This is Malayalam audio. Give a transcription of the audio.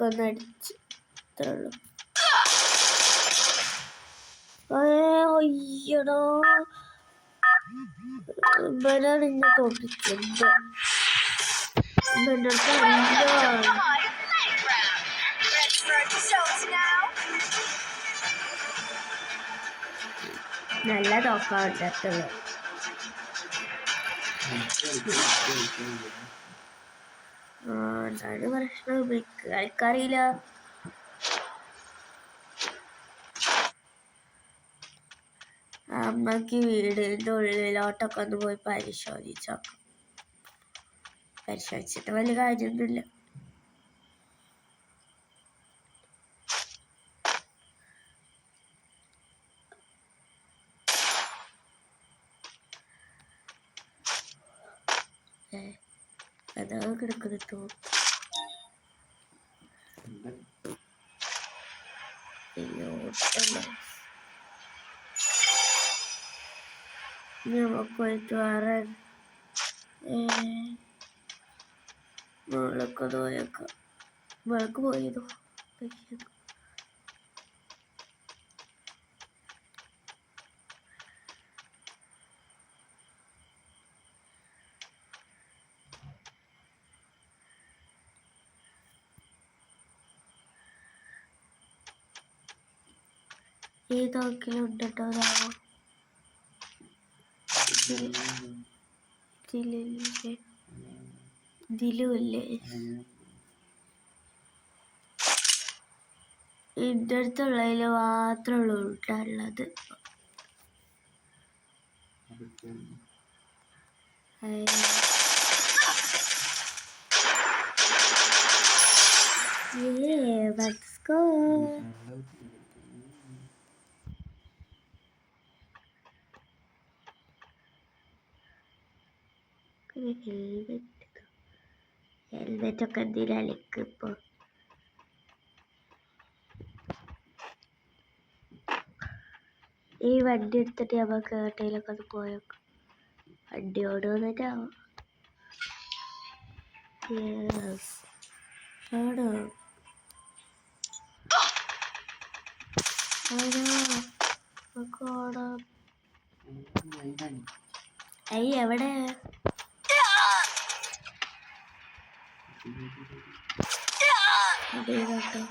ഒന്നടിച്ച് ഇത്രേ ഉള്ളൂ. അയ്യടോ ഇവനാണ് ഇന്നെ തോപ്പിച്ചത്. നല്ല തോക്കാണ്ടത്തുള്ളു. എന്താണ് പ്രശ്നം? കളിക്കറിയില്ല. അമ്മക്ക് വീടിൻ്റെ ഉള്ളിലോട്ടൊക്കെ ഒന്ന് പോയി പരിശോധിച്ചോക്കാം. പരിശോധിച്ചിട്ട് വലിയ കാര്യമൊന്നുമില്ല. അതാ കിടക്കുന്നത് തോക്ക്. നമുക്ക് പോയിട്ട് വേറെ മുളക്ക് പോയേക്കാം. മുളക്ക് പോയതോ ഈ തോക്കിലുണ്ടോ? ഇതിലുമില്ലേ? എൻ്റെ അടുത്തുള്ളതിൽ മാത്രമേ ഉള്ളത്. Let's go. ഹെൽമെറ്റൊക്കെ എന്തിനാ ലിക്ക് ഇപ്പോൾ? ഈ വണ്ടി എടുത്തിട്ട് നമുക്ക് എങ്ങോട്ടേലൊക്കെ ഒന്ന് പോയേക്കാം. വണ്ടി ഓടുവന്നിട്ടാവും. ആണോ ഓടാം. അയ്യ എവിടെ? അതേ കേട്ടോ.